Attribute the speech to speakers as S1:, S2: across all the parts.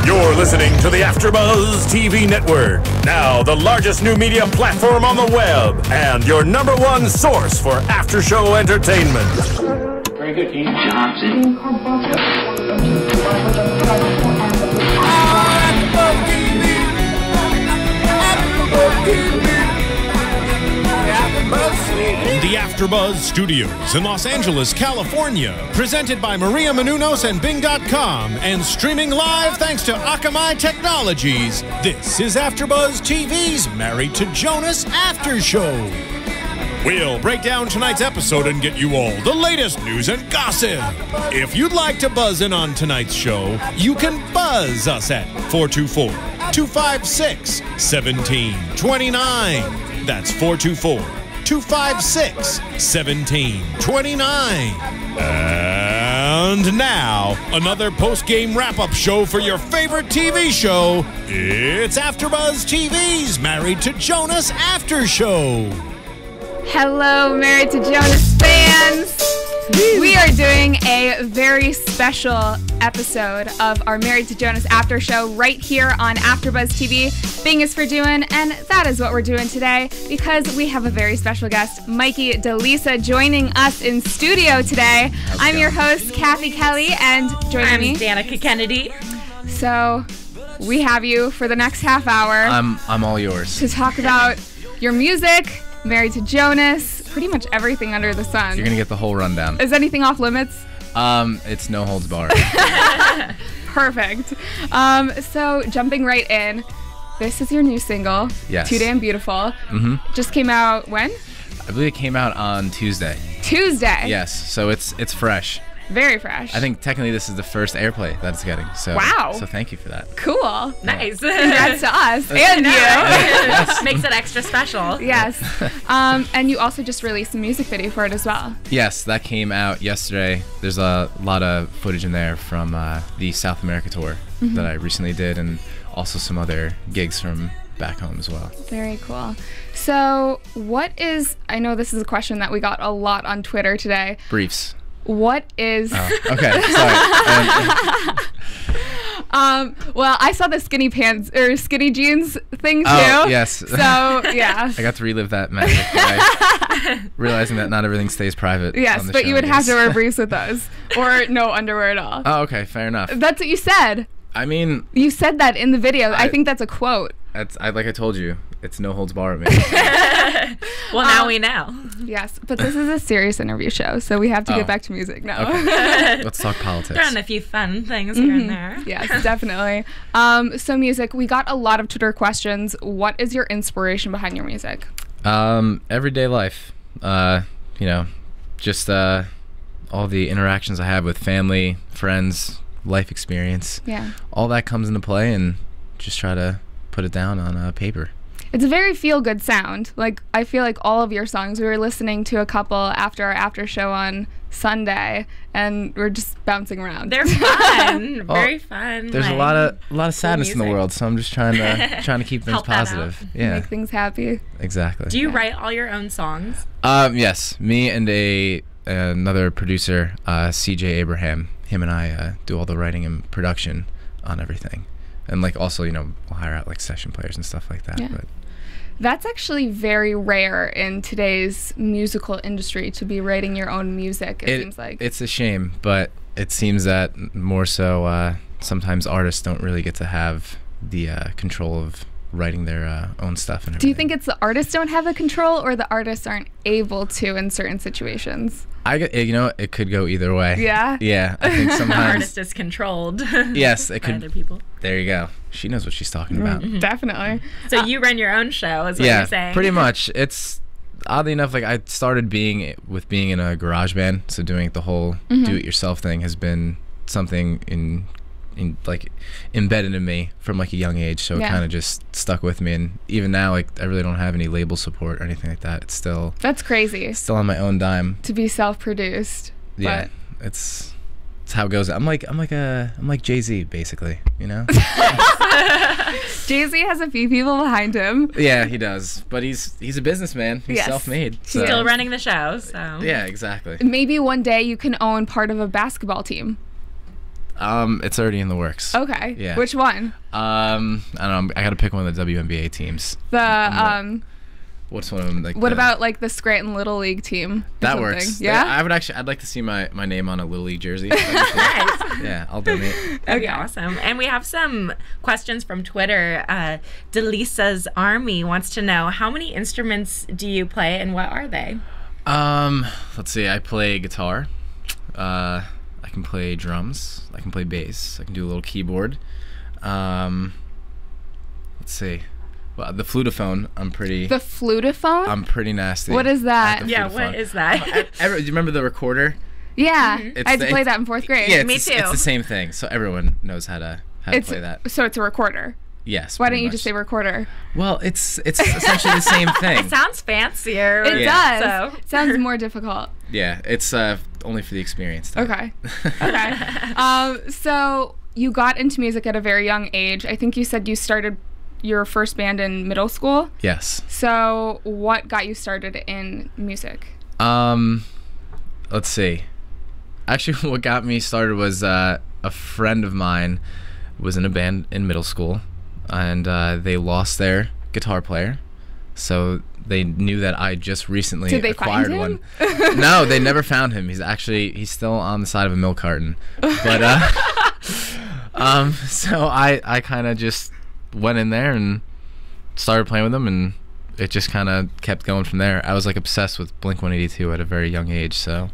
S1: You're listening to the AFTERBUZZ TV Network, now the largest new media platform on the web, and your ¡1 source for after-show entertainment.
S2: Very good, Dean Johnson.
S3: The AFTERBUZZ Studios in Los Angeles, California, presented by Maria Menounos and Bing.com, and streaming live thanks to Akamai Technologies. This is AFTERBUZZ TV's Married to Jonas After Show. We'll break down tonight's episode and get you all the latest news and gossip. If you'd like to buzz in on tonight's show, you can buzz us at 424-256-1729. That's 424-256-1729. And now, another post-game wrap-up show for your favorite TV show. It's AFTERBUZZ TV's Married to Jonas After Show.
S4: Hello, Married to Jonas fans. We are doing a very special episode of our Married to Jonas After Show right here on AFTERBUZZ TV. Bing is for doing, and that is what we're doing today because we have a very special guest, Mikey Deleasa, joining us in studio today. I'm your host, Cathy Kelley, and joining me,
S5: Danica Kennedy.
S4: So we have you for the next half hour.
S6: I'm all yours.
S4: To talk about your music, Married to Jonas, pretty much everything under the sun.
S6: You're gonna get the whole rundown.
S4: Is anything off limits?
S6: It's no holds barred.
S4: Perfect. So jumping right in, this is your new single.
S6: Yes.
S4: Too Damn Beautiful.
S6: Mm-hmm.
S4: Just came out when?
S6: I believe it came out on Tuesday.
S4: Tuesday.
S6: Yes. So it's fresh.
S4: Very fresh.
S6: I think technically this is the first airplay that it's getting. So
S4: wow.
S6: So thank you for that.
S4: Cool.
S5: Nice.
S4: Congrats to us and you.
S6: Yes.
S5: Makes it extra special.
S4: Yes. And you also just released a music video for it as well.
S6: Yes, that came out yesterday. There's a lot of footage in there from the South America tour that I recently did, and also some other gigs from back home as well.
S4: Very cool. So I know this is a question that we got a lot on Twitter today.
S6: Briefs.
S4: What is...
S6: Oh, okay, sorry.
S4: Well, I saw the skinny pants or skinny jeans thing too.
S6: Oh, yes.
S4: So, yeah.
S6: I got to relive that magic. Realizing that not everything stays private.
S4: Yes,
S6: on the
S4: but
S6: show,
S4: you would
S6: I
S4: have
S6: guess.
S4: to wear briefs with those or no underwear at all.
S6: Oh, okay, fair enough.
S4: That's what you said.
S6: I mean...
S4: You said that in the video. I think that's a quote.
S6: Like I told you, it's no holds barred me.
S5: Well, now we know.
S4: Yes, but this is a serious interview show, so we have to get back to music now.
S6: Okay. Let's talk politics.
S5: Throw in a few fun things here and there.
S4: Yes, definitely. So music, we got a lot of Twitter questions. What is your inspiration behind your music?
S6: Everyday life. Just all the interactions I have with family, friends, life experience. Yeah. All that comes into play, and just try to put it down on paper.
S4: It's a very feel-good sound. Like, I feel like all of your songs, we were listening to a couple after our after show on Sunday, and we're just bouncing around.
S5: They're fun. Very fun.
S6: There's a lot of sadness in the world, so I'm just trying to keep things positive. Yeah.
S4: Make things happy.
S6: Exactly.
S5: Do you write all your own songs?
S6: Yes. Me and another producer, CJ Abraham. Him and I do all the writing and production on everything. And like also, we'll hire out like session players and stuff like that.
S4: Yeah.
S6: But
S4: that's actually very rare in today's musical industry to be writing your own music, it seems like.
S6: It's a shame, but it seems that more so sometimes artists don't really get to have the control of writing their own stuff and everything.
S4: Do you think it's the artists don't have the control or the artists aren't able to in certain situations?
S6: It could go either way.
S4: Yeah?
S6: Yeah, I think sometimes...
S5: The artist is controlled.
S6: Yes, it could...
S5: by other people.
S6: There you go. She knows what she's talking about.
S4: Definitely.
S5: So you run your own show, is what you're saying?
S6: Yeah, pretty much. It's... Oddly enough, like I started being in a garage band, so doing the whole do-it-yourself thing has been something embedded in me from like a young age, so it kind of just stuck with me. And even now, like I really don't have any label support or anything like that. It's still
S4: that's crazy.
S6: Still on my own dime
S4: to be self-produced.
S6: Yeah, it's how it goes. I'm like Jay-Z basically,
S4: Jay-Z has a few people behind him.
S6: Yeah, he does, but he's a businessman. He's self-made. So.
S5: Still running the show, so
S6: yeah, exactly.
S4: Maybe one day you can own part of a basketball team.
S6: It's already in the works.
S4: Okay.
S6: Yeah.
S4: Which one?
S6: I don't know. I got to pick one of the WNBA teams. What's one of them? Like
S4: what about like the Scranton Little League team?
S6: That works.
S4: Yeah.
S6: I'd like to see my name on a Little League jersey.
S5: Nice.
S6: Yeah, I'll donate.
S5: That'd be awesome. And we have some questions from Twitter. Deleasa's Army wants to know, how many instruments do you play and what are they?
S6: Let's see. I play guitar. I can play drums. I can play bass. I can do a little keyboard. Let's see. Well, the flutophone,
S4: The flutophone?
S6: I'm pretty nasty.
S4: What is that?
S5: Yeah, what is that?
S6: Do you remember the recorder?
S4: Yeah.
S6: It's
S4: I had to play that in 4th grade.
S6: Yeah,
S5: Me too.
S6: It's the same thing. So everyone knows how to play that.
S4: So it's a recorder.
S6: Yes.
S4: Why
S6: pretty
S4: don't you
S6: much.
S4: just say recorder?
S6: Well, it's essentially the same thing.
S5: It sounds fancier.
S4: It
S6: Yeah.
S4: does.
S5: So.
S4: It sounds more difficult.
S6: Yeah, it's only for the experience. Though.
S4: Okay. So you got into music at a very young age. I think you said you started your first band in middle school.
S6: Yes.
S4: So what got you started in music?
S6: Let's see. Actually, what got me started was a friend of mine was in a band in middle school, and they lost their guitar player. So they knew that I just recently
S4: Did they
S6: acquired
S4: find him?
S6: one. No, they never found him. He's still on the side of a milk carton. But so I kind of just went in there and started playing with them, and it just kind of kept going from there. I was like obsessed with Blink-182 at a very young age, so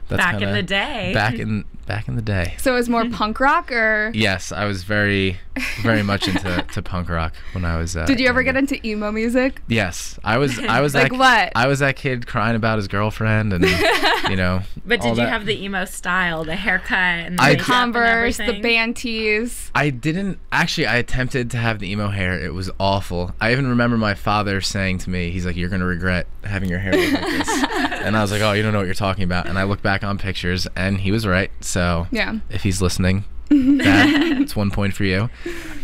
S6: that's
S5: Back in the day.
S6: Back in the day.
S4: So it was more punk rock, or
S6: Yes, I was very much into punk rock when I was.
S4: did you ever
S6: younger.
S4: get into emo music?
S6: Yes, I was.
S4: Like
S6: that,
S4: what?
S6: I was that kid crying about his girlfriend, and
S5: But
S6: all
S5: did you
S6: that.
S5: have the emo style, the haircut, and the
S6: I-
S5: makeup
S4: Converse,
S5: and
S4: the
S5: everything?
S4: band tees.
S6: I didn't actually. I attempted to have the emo hair. It was awful. I even remember my father saying to me, "He's like, you're gonna regret having your hair look like this." And I was like, "Oh, you don't know what you're talking about." And I look back on pictures, and he was right. So
S4: Yeah.
S6: if he's listening, that's 1 point for you.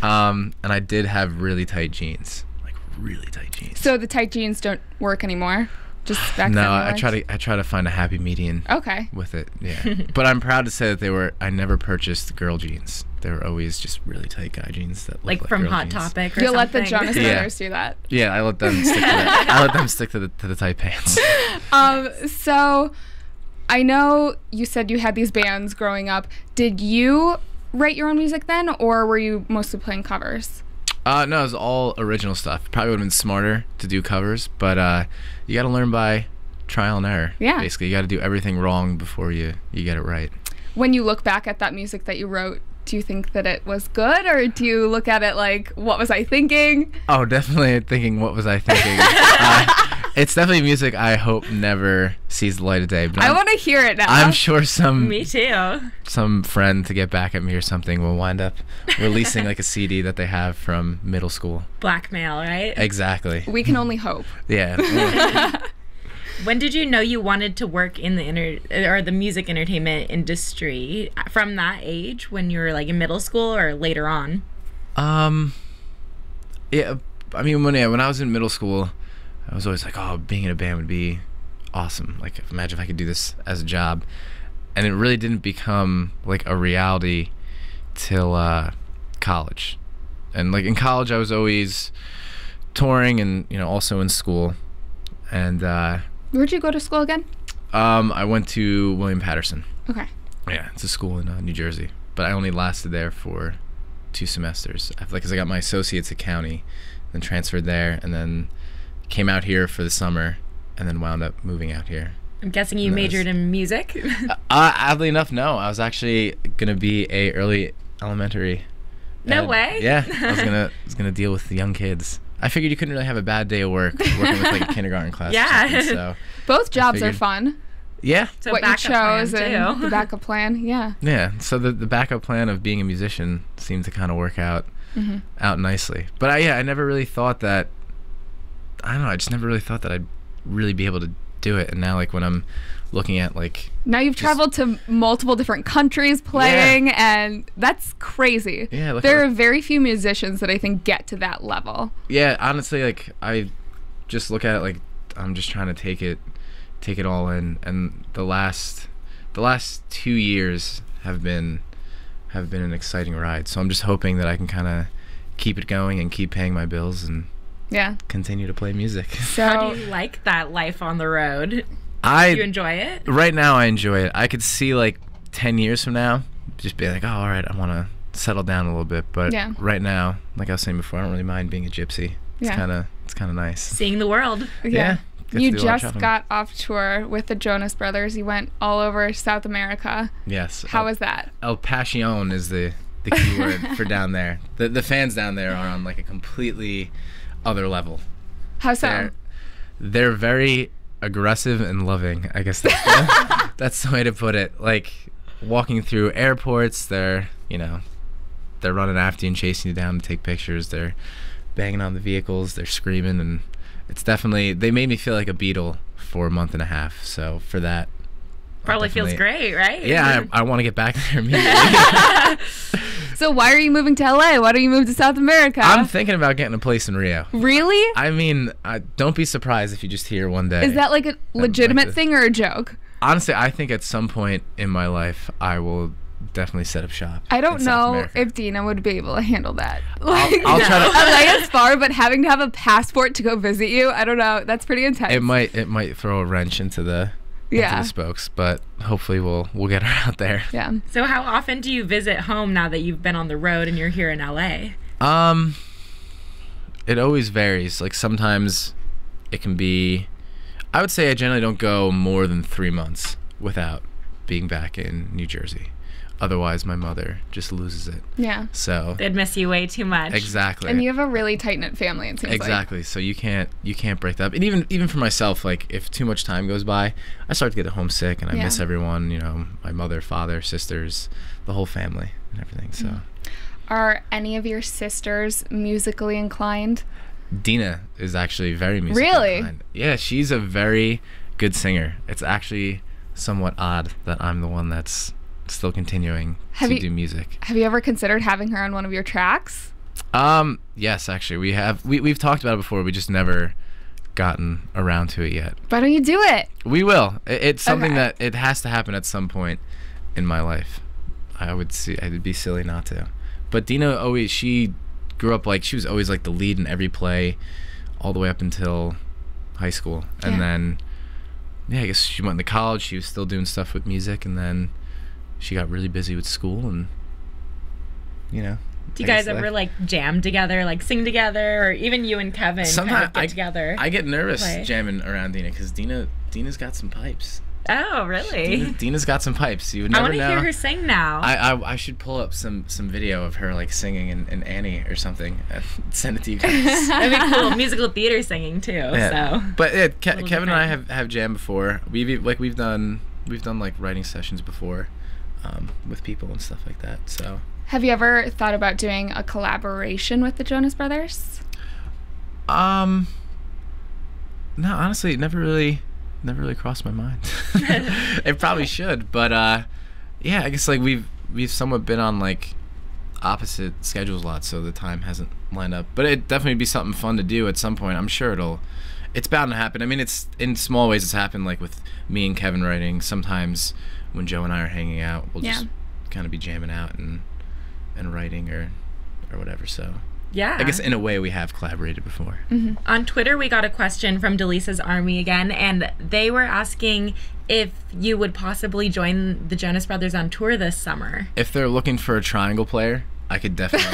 S6: And I did have really tight jeans, like really tight jeans.
S4: So the tight jeans don't work anymore. Just back
S6: No,
S4: then.
S6: I try to find a happy median
S4: Okay.
S6: with it. Yeah, but I'm proud to say that I never purchased girl jeans. They were always just really tight guy jeans that looked
S5: Like
S6: like
S5: from
S6: girl
S5: Hot
S6: jeans.
S5: Topic or
S4: You'll let
S5: something.
S4: the Jonas
S6: Yeah.
S4: Brothers do that.
S6: Yeah, I let them stick to that. I let them stick to the tight pants.
S4: So I know you said you had these bands growing up. Did you write your own music then, or were you mostly playing covers?
S6: No, it was all original stuff. Probably would have been smarter to do covers, but you got to learn by trial and error.
S4: Yeah.
S6: Basically, you got to do everything wrong before you get it right.
S4: When you look back at that music that you wrote, do you think that it was good, or do you look at it like, what was I thinking?
S6: Oh, definitely thinking, what was I thinking? It's definitely music I hope never sees the light of day. But
S4: I want to hear it now.
S6: I'm sure some
S5: Me too.
S6: friend to get back at me or something will wind up releasing like a CD that they have from middle school.
S5: Blackmail, right?
S6: Exactly.
S4: We can only hope.
S6: Yeah.
S5: When did you know you wanted to work in the music entertainment industry? From that age, when you were like in middle school or later on?
S6: Yeah. I mean, when I was in middle school, I was always like, oh, being in a band would be awesome. Like, imagine if I could do this as a job. And it really didn't become like a reality till college. And like in college, I was always touring and also in school. And
S4: Where'd you go to school again?
S6: I went to William Patterson.
S4: Okay.
S6: Yeah, it's a school in New Jersey, but I only lasted there for 2 semesters. Because I got my associates at County, then transferred there, and then came out here for the summer, and then wound up moving out here.
S5: I'm guessing you
S6: Nice.
S5: majored in music.
S6: Oddly enough, no. I was actually gonna be a early elementary.
S5: No
S6: ed.
S5: way.
S6: Yeah, I was gonna deal with the young kids. I figured you couldn't really have a bad day of work working with like a kindergarten class. or
S5: Yeah.
S6: something, so
S4: Both jobs are
S6: figured-
S4: fun.
S6: yeah.
S5: So
S4: What you
S5: backup plan,
S4: chose and
S5: too.
S4: the backup plan. Yeah.
S6: Yeah, so the backup plan of being a musician seemed to kind of work out nicely. But I never really thought that. I don't know. I just never really thought that I'd really be able to do it. And now, like when I'm looking at like,
S4: Now you've traveled to multiple different countries playing, and that's crazy.
S6: Yeah, look
S4: there
S6: at-
S4: are very few musicians that I think get to that level.
S6: yeah, honestly, like I just look at it like I'm just trying to take it all in. And the last 2 years have been have been an exciting ride. So I'm just hoping that I can kind of keep it going and keep paying my bills and continue to play music.
S4: So
S5: how do you like that life on the road? Do you enjoy it?
S6: Right now I enjoy it. I could see like 10 years from now just be like, oh, all right, I want to settle down a little bit. But right now, like I was saying before, I don't really mind being a gypsy. It's kind of nice.
S5: Seeing the world.
S6: Yeah.
S4: You just got off tour with the Jonas Brothers. You went all over South America.
S6: Yes.
S4: How was that?
S6: El Pasión is the key word for down there. The fans down there are on like a completely other level.
S4: How so?
S6: They're very aggressive and loving. I guess that's the way to put it. Like walking through airports, they're running after you and chasing you down to take pictures. They're banging on the vehicles. They're screaming, and it's definitely, they made me feel like a Beatle for a month and a half. So for that,
S5: probably feels great, right?
S6: Yeah, I want to get back there immediately.
S4: So why are you moving to LA? Why don't you move to South America?
S6: I'm thinking about getting a place in Rio.
S4: Really?
S6: I mean, don't be surprised if you just hear one day.
S4: Is that like a legitimate thing or a joke?
S6: Honestly, I think at some point in my life, I will definitely set up shop.
S4: I don't know if Dina would be able to handle that.
S6: I'll try to.
S4: LA is far, but having to have a passport to go visit you, I don't know. That's pretty intense.
S6: It might throw a wrench into the spokes, but hopefully we'll get her out there.
S4: Yeah.
S5: So how often do you visit home now that you've been on the road and you're here in LA?
S6: It always varies. Like sometimes it can be, I would say I generally don't go more than 3 months without being back in New Jersey. Otherwise, my mother just loses it.
S4: Yeah.
S6: So
S5: they'd miss you way too much.
S6: Exactly.
S4: And you have a really tight-knit family, it seems like.
S6: Exactly. So you can't break that up. And even for myself, like if too much time goes by, I start to get homesick and I miss everyone. You know, my mother, father, sisters, the whole family, and everything. So.
S4: Are any of your sisters musically inclined?
S6: Dina is actually very musically inclined. Yeah, she's a very good singer. It's actually somewhat odd that I'm the one that's still continuing to do music.
S4: Have you ever considered having her on one of your tracks?
S6: Yes, actually we have. We've talked about it before. We just never gotten around to it yet.
S4: Why don't you do it?
S6: We will. It's something that it has to happen at some point in my life. I'd be silly not to. But Dina she grew up like she was always like the lead in every play all the way up until high school. And then I guess she went to college. She was still doing stuff with music, and then she got really busy with school, and do
S5: you guys ever like jam together, like sing together, or even you and Kevin
S6: sometimes
S5: get together?
S6: I get nervous jamming around Dina because Dina's got some pipes.
S5: Oh, really?
S6: Dina's got some pipes. You would never know.
S5: I want to hear her sing now.
S6: I should pull up some video of her like singing in Annie or something and send it to you guys.
S5: That'd be cool. Musical theater singing too.
S6: Yeah.
S5: So.
S6: But Kevin and I have jammed before. We've done like writing sessions before, with people and stuff like that. So.
S4: Have you ever thought about doing a collaboration with the Jonas Brothers?
S6: No, honestly, it never really crossed my mind. It probably should, but I guess like we've somewhat been on like opposite schedules a lot, so the time hasn't lined up. But it'd definitely be something fun to do at some point. I'm sure it's bound to happen. I mean, it's in small ways. It's happened like with me and Kevin writing. Sometimes when Joe and I are hanging out, we'll just kind of be jamming out and writing or whatever. So.
S5: Yeah.
S6: I guess in a way we have collaborated before.
S5: Mm-hmm. On Twitter, we got a question from Deleasa's Army again, and they were asking if you would possibly join the Jonas Brothers on tour this summer.
S6: If they're looking for a triangle player, I could definitely.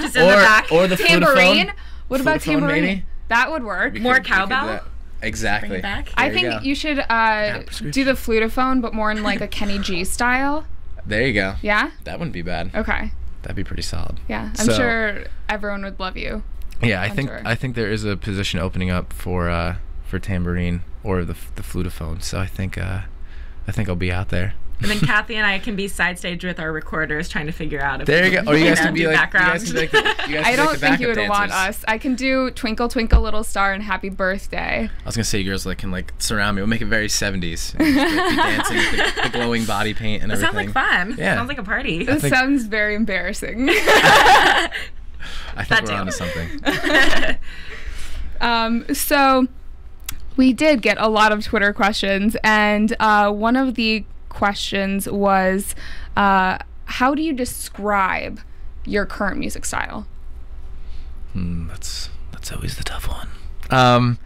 S5: Just in the back.
S6: Or the
S4: tambourine.
S6: Flutophone.
S4: What about tambourine?
S6: Maybe?
S4: That would work.
S5: More cowbell?
S6: Exactly.
S5: Bring it back.
S4: I think you should do the flutophone, but more in like a Kenny G style.
S6: There you go.
S4: Yeah?
S6: That wouldn't be bad.
S4: Okay.
S6: That'd be pretty solid.
S4: Yeah, I'm sure everyone would love you.
S6: Yeah, I think there is a position opening up for tambourine or the flutophone. So I think I'll be out there.
S5: And then Cathy and I can be side stage with our recorders trying to figure out if
S6: there you go. Or you guys can be like
S5: background.
S4: I don't think you would want us. I can do Twinkle Twinkle Little Star and Happy Birthday.
S6: I was gonna say you girls can surround me. We'll make it very 70s. And just, be dancing with the glowing body paint and everything.
S5: Sounds like fun.
S6: Yeah.
S5: Sounds like a party.
S4: This sounds very embarrassing.
S6: I think we're onto something.
S4: So we did get a lot of Twitter questions, and one of the questions was how how do you describe your current music style?
S6: That's always the tough one.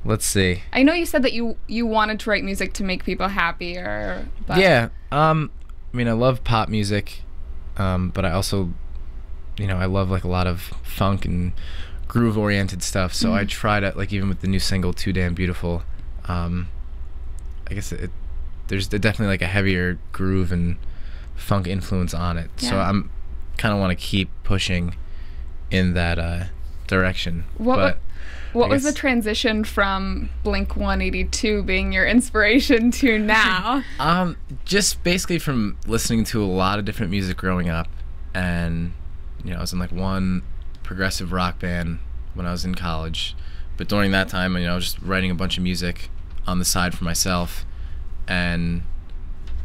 S6: Let's see.
S4: I know you said that you wanted to write music to make people happier. But
S6: Yeah. I mean, I love pop music, but I also, I love like a lot of funk and groove-oriented stuff. So I try to, like, even with the new single "Too Damn Beautiful," I guess there's definitely like a heavier groove and funk influence on it. So I'm kind of want to keep pushing in that direction.
S4: What was the transition from Blink-182 being your inspiration to now?
S6: Just basically from listening to a lot of different music growing up, and I was in like one progressive rock band when I was in college, but during that time, I was just writing a bunch of music on the side for myself, and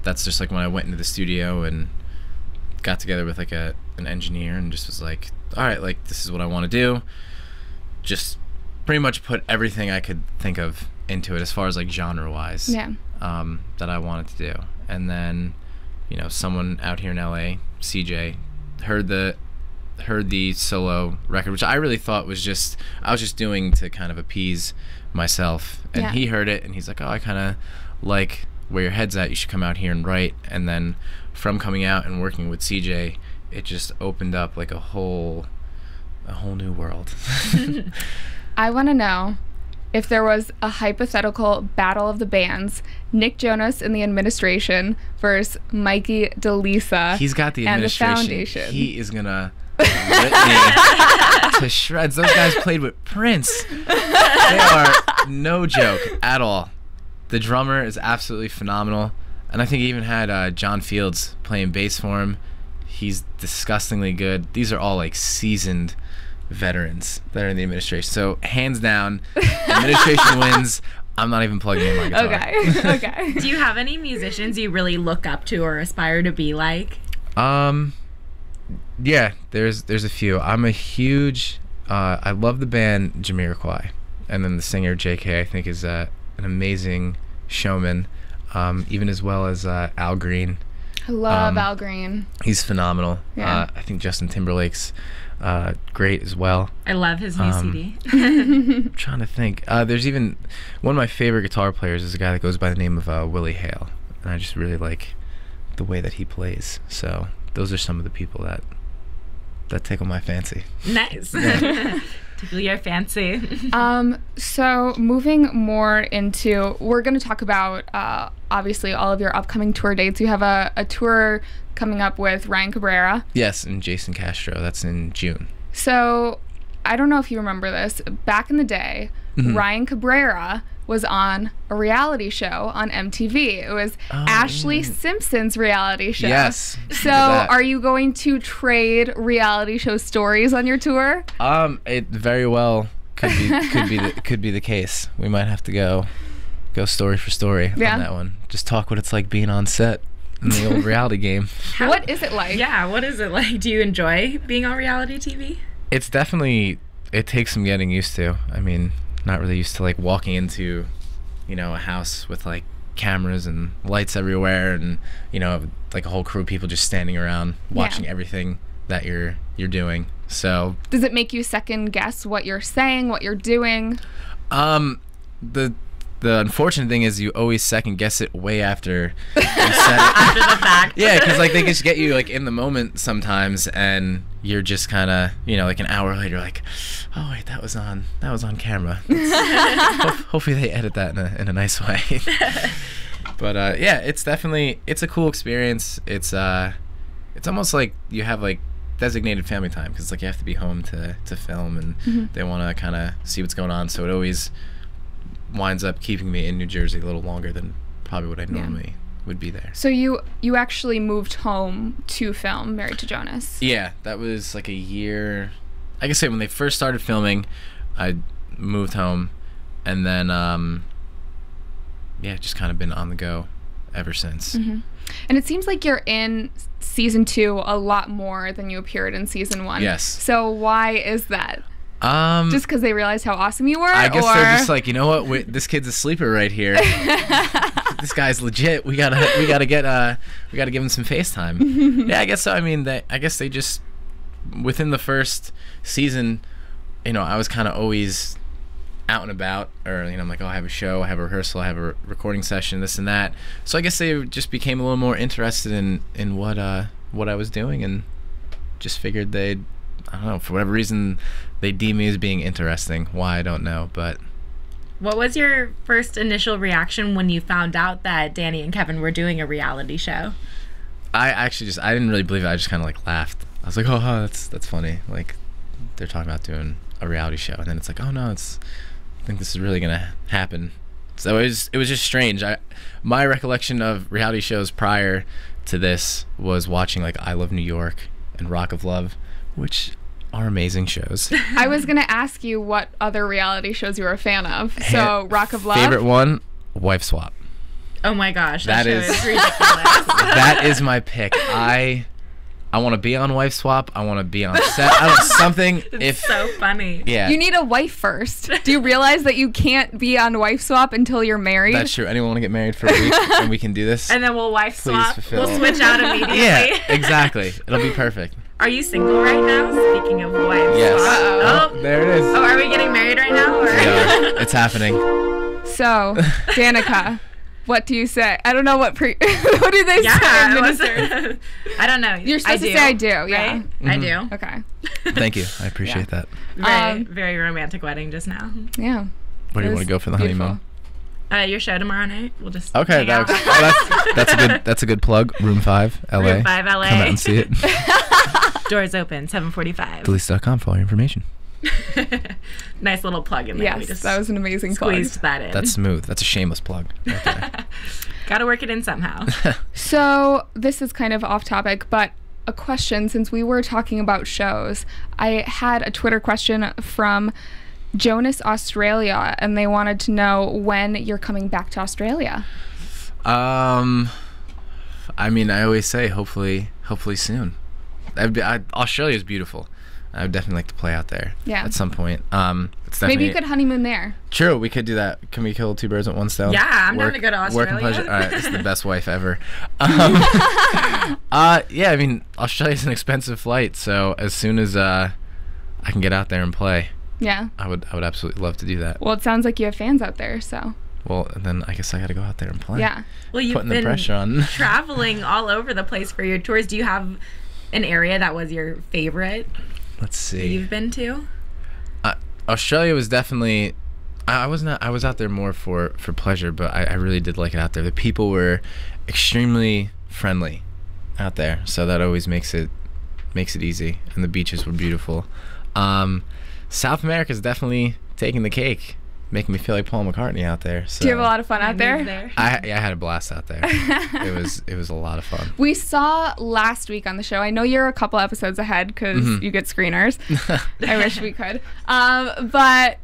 S6: that's just like when I went into the studio and got together with like an engineer and just was like, all right, like this is what I want to do. Just pretty much put everything I could think of into it as far as like genre wise that I wanted to do. And then someone out here in LA, CJ, heard the solo record, which I really thought was I was just doing to kind of appease myself, and he heard it and he's like, oh, I kind of like where your head's at, you should come out here and write. And then from coming out and working with CJ, it just opened up like a whole new world.
S4: I want to know if there was a hypothetical battle of the bands, Nick Jonas in the administration versus Mikey Deleasa.
S6: He's got the
S4: and
S6: administration.
S4: The foundation.
S6: He is gonna rip me to shreds. Those guys played with Prince. They are no joke at all. The drummer is absolutely phenomenal, and I think he even had John Fields playing bass for him. He's disgustingly good. These are all like seasoned veterans that are in the administration. So hands down, administration wins. I'm not even plugging in my guitar.
S4: Okay.
S5: Do you have any musicians you really look up to or aspire to be like?
S6: Yeah, there's a few. I'm a huge I love the band Jamiroquai, and then the singer JK I think is an amazing showman, even as well as Al Green.
S4: I love Al Green.
S6: He's phenomenal.
S4: Yeah.
S6: I think Justin Timberlake's great as well.
S5: I love his new CD.
S6: I'm trying to think. There's even one of my favorite guitar players is a guy that goes by the name of Willie Hale, and I just really like the way that he plays. So those are some of the people that tickle my fancy.
S5: Nice. Tickle your fancy.
S4: So moving more into, we're going to talk about obviously all of your upcoming tour dates. You have a tour coming up with Ryan Cabrera.
S6: Yes, and Jason Castro. That's in June.
S4: So I don't know if you remember this. Back in the day, Ryan Cabrera was on a reality show on MTV. It was Ashley Simpson's reality show.
S6: Yes.
S4: So are you going to trade reality show stories on your tour?
S6: It very well could be the case. We might have to go story for story on that one. Just talk what it's like being on set in the old reality game.
S4: What is it like?
S5: Yeah, what is it like? Do you enjoy being on reality TV?
S6: It's definitely, it takes some getting used to. I mean, not really used to like walking into, a house with like cameras and lights everywhere, and like a whole crew of people just standing around watching everything that you're doing. So
S4: does it make you second guess what you're saying, what you're doing?
S6: The unfortunate thing is you always second guess it way after you said it.
S5: After the fact.
S6: Yeah, because like they just get you like in the moment sometimes, and you're just kind of like an hour later like, oh wait, that was on camera. Hopefully they edit that in a nice way. But yeah, it's a cool experience. It's almost like you have like designated family time, because like you have to be home to film, and they want to kind of see what's going on, so it always winds up keeping me in New Jersey a little longer than probably what I normally would be there.
S4: So you actually moved home to film Married to Jonas?
S6: Yeah, that was like a year. I guess when they first started filming, I moved home, and then just kind of been on the go ever since.
S4: And it seems like you're in season 2 a lot more than you appeared in season 1.
S6: Yes.
S4: So why is that? Just because they realized how awesome you were?
S6: I guess they're just like, you know what? This kid's a sleeper right here. this guy's legit. We gotta give him some FaceTime. Yeah, I guess so. I mean, I guess they just, within the first season, I was kind of always out and about, or I'm like, oh, I have a show, I have a rehearsal, I have a recording session, this and that. So I guess they just became a little more interested in what I was doing, and just figured I don't know, for whatever reason, they deem me as being interesting. Why, I don't know, but.
S5: What was your first initial reaction when you found out that Danny and Kevin were doing a reality show?
S6: I didn't really believe it. I just kind of like laughed. I was like, oh, that's funny. Like, they're talking about doing a reality show, and then it's like, oh no, I think this is really gonna happen. So it was just strange. My recollection of reality shows prior to this was watching like I Love New York and Rock of Love, which are amazing shows.
S4: I was gonna ask you what other reality shows you were a fan of. So Rock of Love.
S6: Favorite one, Wife Swap.
S5: Oh my gosh, that show is ridiculous.
S6: That is my pick. I want to be on Wife Swap. I want to be on set. I don't something.
S5: It's so funny.
S6: Yeah.
S4: You need a wife first. Do you realize that you can't be on Wife Swap until you're married?
S6: That's true. Anyone want to get married for a week and we can do this?
S5: And then we'll wife swap. We'll switch out immediately.
S6: Yeah, exactly. It'll be perfect.
S5: Are you single right now? Speaking of wife
S6: yes.
S5: swap.
S6: Oh, there it is.
S5: Oh, are we getting married right now? Or?
S6: Yeah, it's happening.
S4: So, Danica. What do you say? I don't know what what do they say?
S5: I don't know.
S4: You're supposed to say I do, yeah.
S5: Right? Mm-hmm. I do.
S4: Okay.
S6: Thank you. I appreciate that.
S5: Very romantic wedding just now.
S4: Yeah.
S6: Where do you want to go for the honeymoon?
S5: Your show tomorrow night. We'll just
S6: okay. That's a good plug. Room 5, LA.
S5: Room 5, LA.
S6: Come out and see it.
S5: Doors open 7:45.
S6: Deleasa.com for all your information.
S5: Nice little plug in there.
S4: Yes, that was an amazing
S5: squeezed
S4: plug.
S5: That in.
S6: That's smooth. That's a shameless plug. Okay.
S5: Gotta work it in somehow.
S4: So this is kind of off topic, but a question, since we were talking about shows, I had a Twitter question from Jonas, Australia, and they wanted to know when you're coming back to Australia.
S6: I mean, I always say hopefully soon. Australia is beautiful. I would definitely like to play out there at some point. It's
S4: maybe you could honeymoon there.
S6: True, we could do that. Can we kill two birds with one stone?
S5: Yeah, I'm down to go to Australia.
S6: Work and pleasure. All right, it's the best wife ever. Yeah, I mean, Australia's an expensive flight, so as soon as I can get out there and play,
S4: yeah,
S6: I would absolutely love to do that.
S4: Well, it sounds like you have fans out there, so.
S6: Well, then I guess I got to go out there and play.
S4: Yeah.
S5: Well, you've
S6: putting
S5: been
S6: the pressure on.
S5: Traveling all over the place for your tours. Do you have an area that was your favorite?
S6: Let's see.
S5: That you've been to?
S6: Australia was definitely. I was out there more for pleasure, but I really did like it out there. The people were extremely friendly out there, so that always makes it easy. And the beaches were beautiful. South America's definitely taking the cake, making me feel like Paul McCartney out there. So.
S4: Do you have a lot of fun out there?
S6: I had a blast out there. It was a lot of fun.
S4: We saw last week on the show. I know you're a couple episodes ahead because you get screeners. I wish we could. But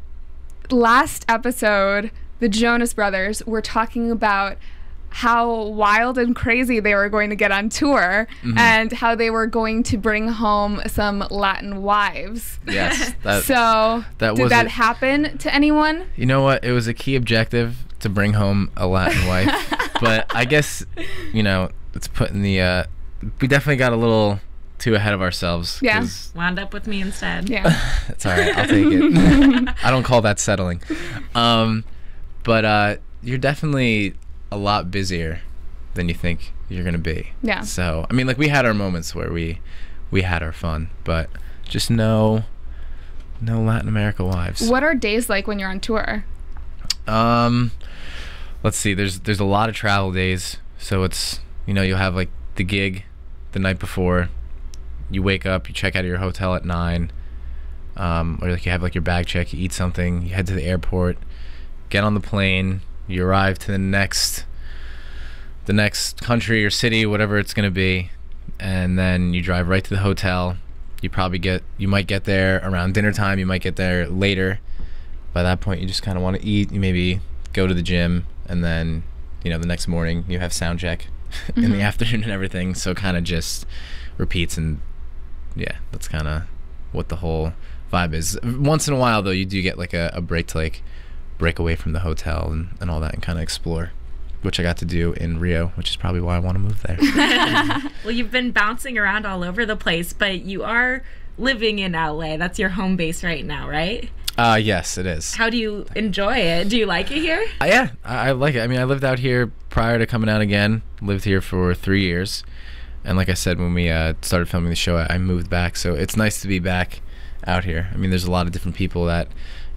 S4: last episode, the Jonas Brothers were talking about how wild and crazy they were going to get on tour and how they were going to bring home some Latin wives.
S6: Yes.
S4: Did that happen to anyone?
S6: You know what? It was a key objective to bring home a Latin wife. But I guess, it's putting the... we definitely got a little too ahead of ourselves.
S4: Yeah.
S5: Wound up with me instead.
S4: Yeah.
S6: That's all right. I'll take it. I don't call that settling. But you're definitely a lot busier than you think you're gonna be.
S4: Yeah.
S6: So I mean, like, we had our moments where we had our fun, but just no Latin America wives.
S4: What are days like when you're on tour?
S6: Let's see. There's a lot of travel days. So it's, you'll have like the gig the night before. You wake up, you check out of your hotel at 9, or like you have like your bag check, you eat something, you head to the airport, get on the plane. You arrive to the next country or city, whatever it's gonna be, and then you drive right to the hotel. You might get there around dinner time. You might get there later. By that point, you just kind of want to eat. You maybe go to the gym, and then the next morning you have sound check in the afternoon and everything. So kind of just repeats, and yeah, that's kind of what the whole vibe is. Once in a while, though, you do get like a break to like break away from the hotel and all that and kind of explore. which I got to do in Rio, which is probably why I want to move there.
S5: Well, you've been bouncing around all over the place, but you are living in LA. That's your home base right now, right?
S6: Yes, it is.
S5: How do you enjoy it? Do you like it here?
S6: Yeah, I like it. I mean, I lived out here prior to coming out again. Lived here for 3 years. And like I said, when we started filming the show, I moved back. So it's nice to be back out here. I mean, there's a lot of different people that,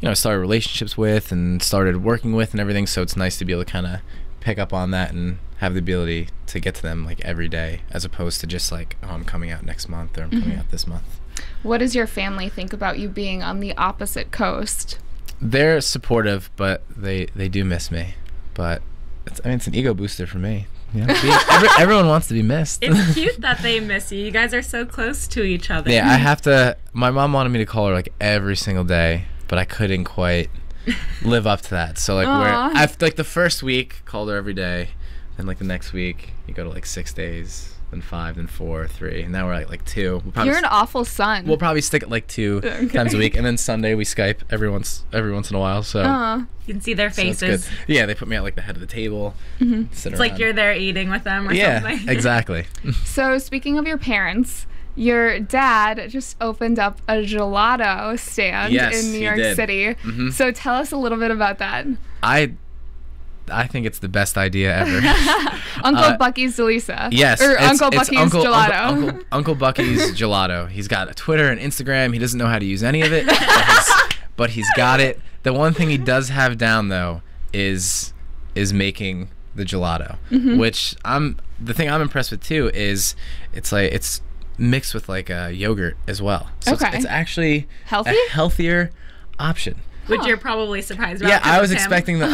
S6: you know, I started relationships with and started working with and everything. So it's nice to be able to kind of pick up on that and have the ability to get to them like every day, as opposed to just like, oh, I'm coming out next month or I'm coming out this month.
S4: What does your family think about you being on the opposite coast?
S6: They're supportive, but they do miss me. But it's an ego booster for me. You know, everyone wants to be missed.
S5: It's cute that they miss you. You guys are so close to each other.
S6: Yeah, I have to. My mom wanted me to call her like every single day, but I couldn't quite live up to that. So like, like the first week, called her every day, then like the next week, you go to like 6 days. Then 5, then 4, 3, and now we're at like 2.
S4: You're an awful son.
S6: We'll probably stick at like 2 times a week, and then Sunday we Skype every once in a while. So
S5: you can see their faces.
S6: So yeah, they put me at like the head of the table. It's
S5: like you're there eating with them or something.
S6: Yeah, exactly.
S4: So speaking of your parents, your dad just opened up a gelato stand in New York City. So tell us a little bit about that.
S6: I think it's the best idea ever.
S4: Uncle Bucky's Deleasa.
S6: Yes.
S4: Or Uncle Bucky's Gelato.
S6: Uncle Bucky's Gelato. He's got a Twitter and Instagram. He doesn't know how to use any of it, but he's got it. The one thing he does have down, though, is making the gelato, which the thing I'm impressed with, too, is it's mixed with, like, a yogurt as well. So it's actually a healthier option.
S5: Which you're probably surprised about.
S6: Yeah, I was expecting the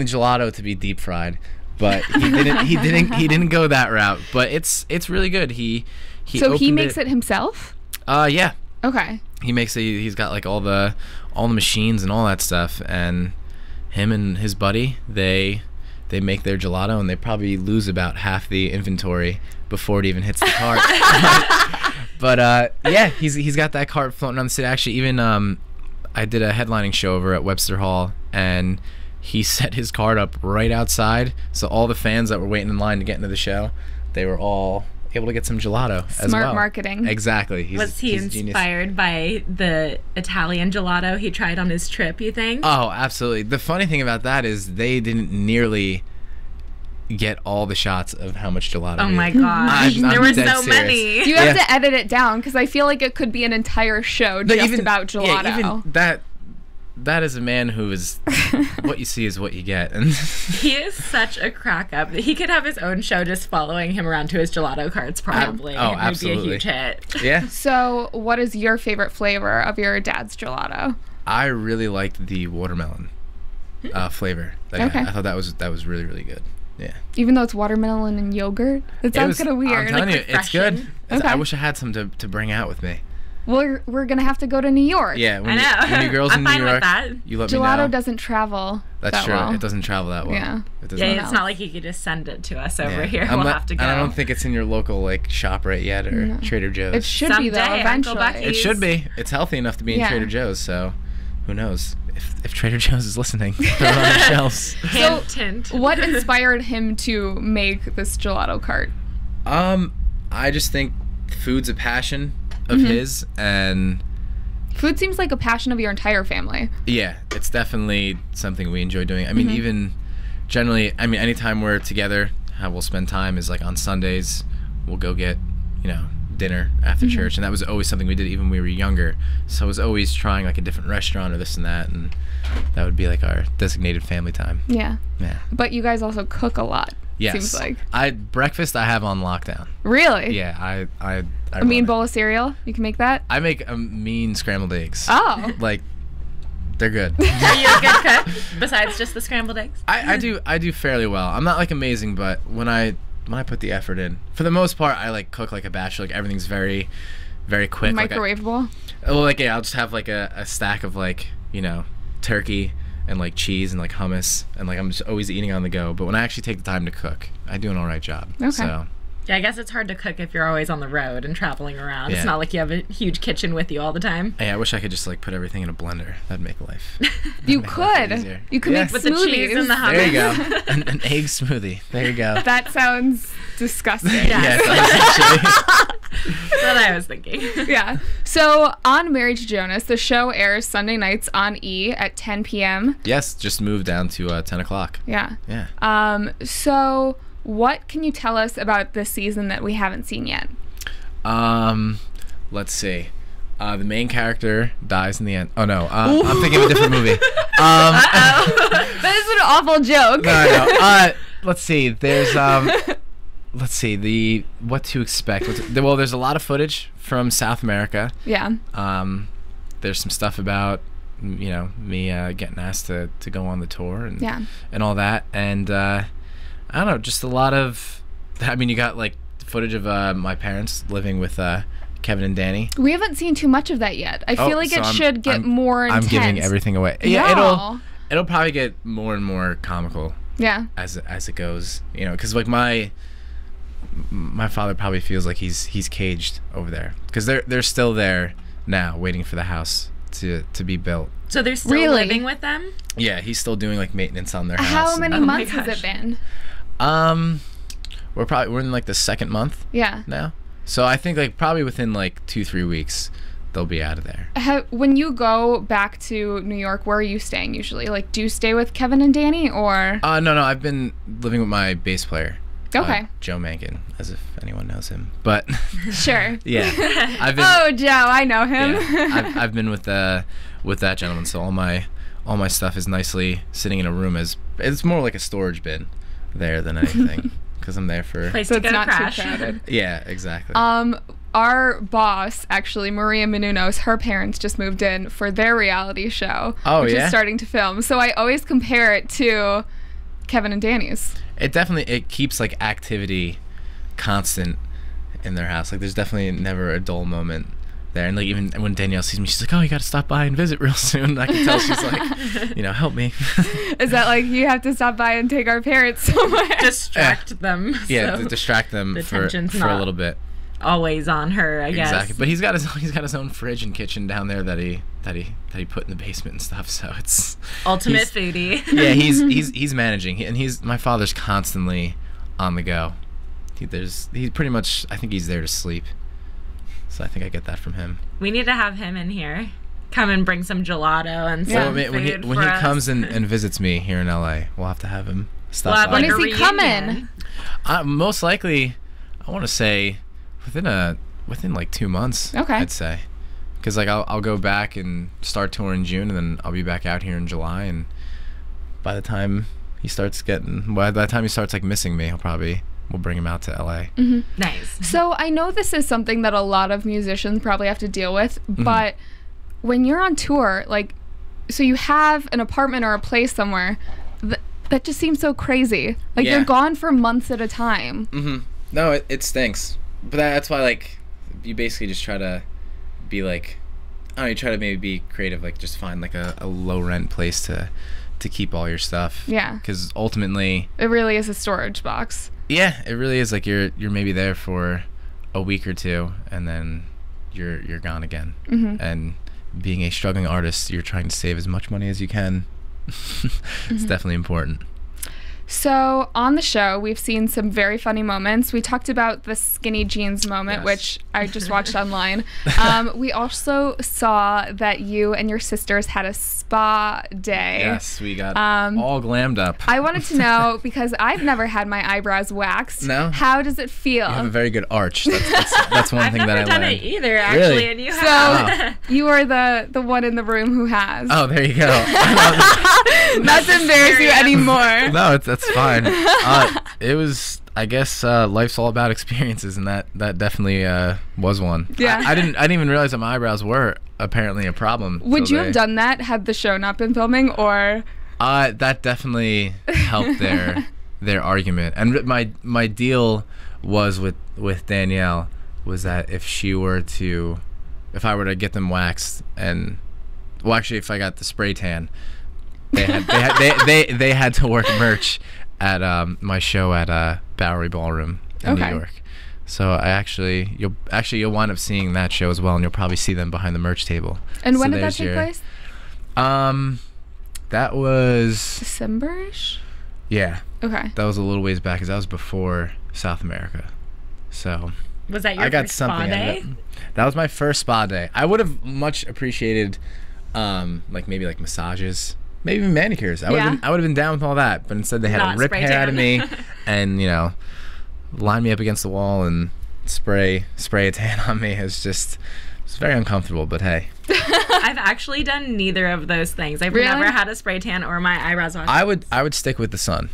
S6: gelato to be deep fried, but he didn't go that route. But it's really good. He
S4: makes it himself?
S6: Yeah.
S4: Okay.
S6: He makes it. He's got like all the machines and all that stuff, and him and his buddy they make their gelato, and they probably lose about half the inventory before it even hits the cart. But yeah, he's got that cart floating around the city. Actually, even I did a headlining show over at Webster Hall, and he set his cart up right outside, so all the fans that were waiting in line to get into the show, they were all able to get some gelato as well.
S4: Smart marketing.
S6: Exactly.
S5: Was he inspired by the Italian gelato he tried on his trip, you think?
S6: Oh, absolutely. The funny thing about that is they didn't nearly get all the shots of how much gelato.
S5: Oh my gosh, there were so many.
S4: You have to edit it down, because I feel like it could be an entire show just about gelato.
S6: Yeah, even that is a man who is what you see is what you get. And
S5: he is such a crack up. He could have his own show just following him around to his gelato carts, probably.
S6: Oh,
S5: it would
S6: absolutely.
S5: be a huge hit.
S6: Yeah.
S4: So what is your favorite flavor of your dad's gelato?
S6: I really liked the watermelon flavor. I thought that was really, really good. Yeah.
S4: Even though it's watermelon and yogurt? It sounds kind of weird.
S6: I'm telling you, it's good.
S4: Okay.
S6: I wish I had some to bring out with me.
S4: We're going to have to go to New York.
S6: Yeah,
S5: I know.
S6: When you girls in New York,
S5: with that.
S6: You let me know.
S4: Gelato doesn't travel
S6: That's true.
S4: well.
S6: It doesn't travel that well.
S4: Yeah.
S5: It's not like you could just send it to us over here. We'll have to go.
S6: I don't think it's in your local like shop right yet or Trader Joe's.
S4: It should be though, eventually.
S6: It should be. It's healthy enough to be in Trader Joe's, so who knows? If Trader Joe's is listening, they're on the shelves.
S5: Hint.
S4: What inspired him to make this gelato cart?
S6: I just think food's a passion of his, and
S4: food seems like a passion of your entire family.
S6: Yeah, it's definitely something we enjoy doing. I mean, even generally, I mean, anytime we're together, how we'll spend time is like on Sundays, we'll go get, dinner after church, and that was always something we did even when we were younger. So I was always trying like a different restaurant or this and that, and that would be like our designated family time.
S4: Yeah.
S6: Yeah.
S4: But you guys also cook a lot.
S6: Yes.
S4: Seems like.
S6: Breakfast I have on lockdown.
S4: Really?
S6: Yeah, I
S4: a mean bowl of cereal? You can make that?
S6: I make a mean scrambled eggs.
S4: Oh.
S6: Like, they're good.
S5: Are you a good cook besides just the scrambled eggs?
S6: I do fairly well. I'm not like amazing, but when I put the effort in, for the most part, I like cook like a bachelor. Like everything's very, very quick.
S4: Microwavable?
S6: I'll just have like a stack of like, turkey and like cheese and like hummus, and like I'm just always eating on the go. But when I actually take the time to cook, I do an all right job.
S4: Okay.
S6: So
S5: Yeah, I guess it's hard to cook if you're always on the road and traveling around.
S6: Yeah.
S5: It's not like you have a huge kitchen with you all the time.
S6: Hey, I wish I could just like put everything in a blender. That'd make life.
S4: You
S6: make life
S4: could.
S6: easier.
S4: You could
S6: Yeah.
S4: make
S5: With
S4: smoothies.
S5: the cheese and the hummus.
S6: There you go. An egg smoothie. There you go.
S4: That sounds disgusting.
S5: Yeah.
S6: Yeah, actually.
S5: That's what I was thinking.
S4: Yeah. So on Married to Jonas, the show airs Sunday nights on E at 10 p.m.
S6: Yes, just moved down to 10 o'clock.
S4: Yeah.
S6: Yeah.
S4: So what can you tell us about this season that we haven't seen yet?
S6: Let's see. The main character dies in the end. Oh no, I'm thinking of a different movie.
S4: That is an awful joke.
S6: No. Let's see. There's let's see the what to expect. Well, there's a lot of footage from South America.
S4: Yeah.
S6: There's some stuff about me getting asked to go on the tour and all that, and I don't know, just a lot of. I mean, you got like footage of my parents living with Kevin and Danny.
S4: We haven't seen too much of that yet. I feel like
S6: so
S4: it should get more intense.
S6: I'm giving everything away. Yeah,
S4: No.
S6: it'll probably get more and more comical.
S4: Yeah.
S6: As it goes, because like my father probably feels like he's caged over there because they're still there now waiting for the house to be built.
S5: So they're still
S4: Really?
S5: living with them?
S6: Yeah, he's still doing like maintenance on their house.
S4: How many
S5: Oh my
S4: months has
S5: gosh.
S4: it been?
S6: We're in like the second month
S4: Yeah.
S6: now, so I think like probably within like 2-3 weeks they'll be out of there.
S4: When you go back to New York, where are you staying usually? Like, do you stay with Kevin and Danny or?
S6: No, I've been living with my bass player.
S4: Okay.
S6: Joe Mankin, as if anyone knows him, but
S4: Sure.
S6: yeah, I've been.
S4: Oh, Joe, I know him.
S6: Yeah, I've been with that gentleman, so all my stuff is nicely sitting in a room it's more like a storage bin there than anything because I'm there for.
S5: Place
S4: So
S5: to
S4: it's
S5: go
S4: not
S5: crash.
S4: too crowded.
S6: Yeah, exactly.
S4: Our boss, actually, Maria Menounos, her parents just moved in for their reality show, which
S6: yeah?
S4: is starting to film. So I always compare it to Kevin and Danny's.
S6: It keeps like activity constant in their house. Like there's definitely never a dull moment there. And like even when Danielle sees me, she's like, "Oh, you got to stop by and visit real soon." I can tell she's like, help me.
S4: Is that like you have to stop by and take our parents somewhere?
S5: Distract them.
S6: Yeah,
S5: so
S6: to distract them
S5: the
S6: for
S5: tension's
S6: a
S5: not
S6: little bit.
S5: always on her, I guess.
S6: Exactly, but he's got his own fridge and kitchen down there that he put in the basement and stuff. So it's
S5: Ultimate foodie.
S6: Yeah, he's managing, and my father's constantly on the go. He pretty much, I think he's there to sleep. So I think I get that from him.
S5: We need to have him in here. Come and bring some gelato and some
S6: Well, when
S5: food
S6: he
S5: for us.
S6: comes and visits me here in LA, we'll have to have him stop
S5: We'll have,
S6: by.
S5: like,
S4: When
S5: a
S4: is he
S5: reunion.
S4: coming?
S6: Most likely, I want to say within like 2 months.
S4: Okay.
S6: I'd say, because like I'll go back and start touring in June, and then I'll be back out here in July, and by the time he starts like missing me, we'll bring him out to LA.
S5: Nice.
S4: So I know this is something that a lot of musicians probably have to deal with, but when you're on tour, like, so you have an apartment or a place somewhere, that just seems so crazy. Like,
S6: Yeah.
S4: you're gone for months at a time.
S6: No, it stinks, but that's why like you basically just try to be like, I don't know, you try to maybe be creative, like just find like a low rent place to keep all your stuff.
S4: Yeah.
S6: Because ultimately,
S4: It really is a storage box.
S6: yeah, it really is like you're maybe there for a week or two, and then you're gone again. And being a struggling artist, you're trying to save as much money as you can. It's definitely important.
S4: So on the show, we've seen some very funny moments. We talked about the skinny jeans moment,
S6: Yes.
S4: which I just watched online. We also saw that you and your sisters had a spa day.
S6: Yes, we got all glammed up.
S4: I wanted to know, because I've never had my eyebrows waxed.
S6: No?
S4: How does it feel?
S6: You have a very good arch. That's one
S5: I've
S6: thing that I
S5: never done
S6: learned.
S5: it either, actually,
S6: Really?
S5: and you
S4: So
S5: have.
S4: you are the one in the room who has.
S6: Oh, there you go.
S4: Not to embarrass you anymore.
S6: No, that's fine. It was, I guess, life's all about experiences, and that definitely was one.
S4: Yeah.
S6: I didn't even realize that my eyebrows were apparently a problem.
S4: Would
S6: till
S4: you have done that had the show not been filming, or?
S6: That definitely helped their argument. And my deal was with Danielle was that if I were to get them waxed, and well, actually, if I got the spray tan, they had to work merch at my show at Bowery Ballroom in New York. So you'll wind up seeing that show as well, and you'll probably see them behind the merch table.
S4: And when
S6: So
S4: did that
S6: there's
S4: take place?
S6: That was
S4: December-ish?
S6: yeah.
S4: Okay.
S6: That was a little ways back because that was before South America. So
S5: Was that your
S6: I got
S5: first spa
S6: something out of
S5: day?
S6: it. That was my first spa day. I would have much appreciated like maybe like massages, maybe even manicures. I would have been down with all that, but instead they had
S5: Not
S6: to rip
S5: spray
S6: hair out of me
S5: tan.
S6: and line me up against the wall and spray a tan on me. It's very uncomfortable, but hey.
S5: I've actually done neither of those things. I've
S4: Really?
S5: never had a spray tan or my eyebrows washed.
S6: I would stick with the sun.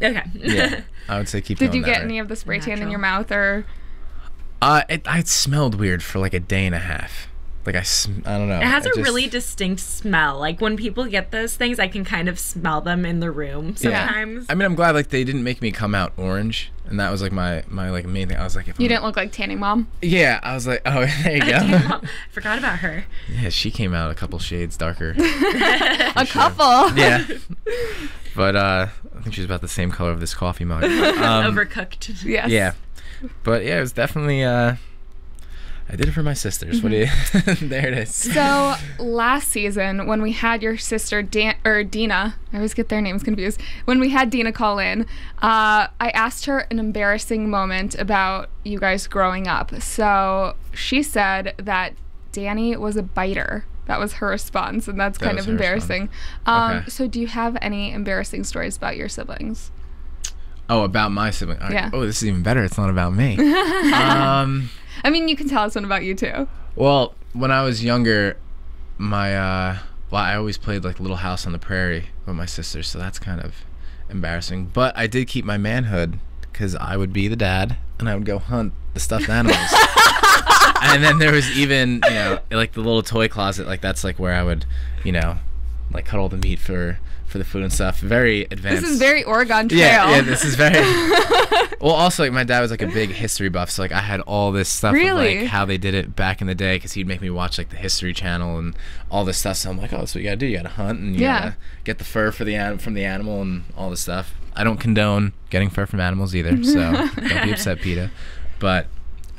S5: Okay.
S6: Yeah. I would say keep
S4: Did
S6: going
S4: you
S6: that
S4: get
S6: way.
S4: any of the spray tan in
S5: Natural.
S4: your mouth or?
S6: It smelled weird for like a day and a half. Like I don't know.
S5: It has a really distinct smell. Like when people get those things, I can kind of smell them in the room sometimes.
S6: I mean, I'm glad like they didn't make me come out orange, and that was like my like main thing. I was like, if
S4: You
S6: I'm-
S4: didn't look like tanning mom.
S6: Yeah, I was like, oh, there you go.
S5: I forgot about her.
S6: Yeah, she came out a couple shades darker.
S4: A couple.
S6: Yeah, but I think she's about the same color of this coffee mug.
S5: Overcooked.
S4: Yes.
S6: Yeah, but yeah, it was definitely. I did it for my sisters. What do you? There it is.
S4: So last season, when we had your sister Dina, I always get their names confused. When we had Dina call in, I asked her an embarrassing moment about you guys growing up. So she said that Danny was a biter. That was her response, and that's kind
S6: was
S4: of
S6: her
S4: embarrassing.
S6: Okay.
S4: So do you have any embarrassing stories about your siblings?
S6: Oh, about my sibling.
S4: Yeah.
S6: Oh, this is even better. It's not about me.
S4: I mean, you can tell us one about you too.
S6: Well, when I was younger, I always played like Little House on the Prairie with my sisters, so that's kind of embarrassing. But I did keep my manhood because I would be the dad and I would go hunt the stuffed animals. And then there was even, like the little toy closet, like that's like where I would, like cut all the meat for the food and stuff. Very advanced.
S4: This is very Oregon Trail.
S6: Yeah, this is very. Well, also, like my dad was like a big history buff, so like I had all this stuff
S4: Really?
S6: of like how they did it back in the day, because he'd make me watch like the History Channel and all this stuff. So I'm like, oh, that's what you gotta do. You gotta hunt and you gotta get the fur from the animal and all this stuff. I don't condone getting fur from animals either, so don't be upset, PETA. But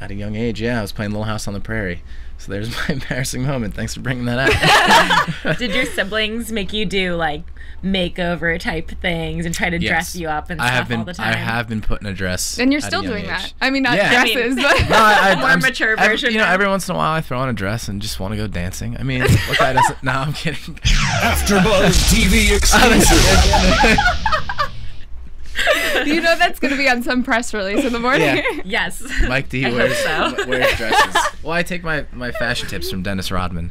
S6: at a young age, I was playing Little House on the Prairie. So there's my embarrassing moment. Thanks for bringing that up.
S5: Did your siblings make you do like makeover type things and try to dress you up and stuff all the time?
S6: I have been put in a dress.
S4: And you're
S6: at a
S4: still
S6: young
S4: doing
S6: age.
S4: that. I mean, not
S6: Yeah.
S4: dresses, but
S6: No,
S5: More mature version now.
S6: Every once in a while I throw on a dress and just want to go dancing. I mean, what guy doesn't? No, I'm kidding.
S1: AfterBuzz TV exclusive.
S4: you know that's going to be on some press release in the morning.
S6: Yeah.
S5: Yes.
S6: Mike D
S5: I hope
S6: wears,
S5: so.
S6: wears dresses. Well, I take my fashion tips from Dennis Rodman.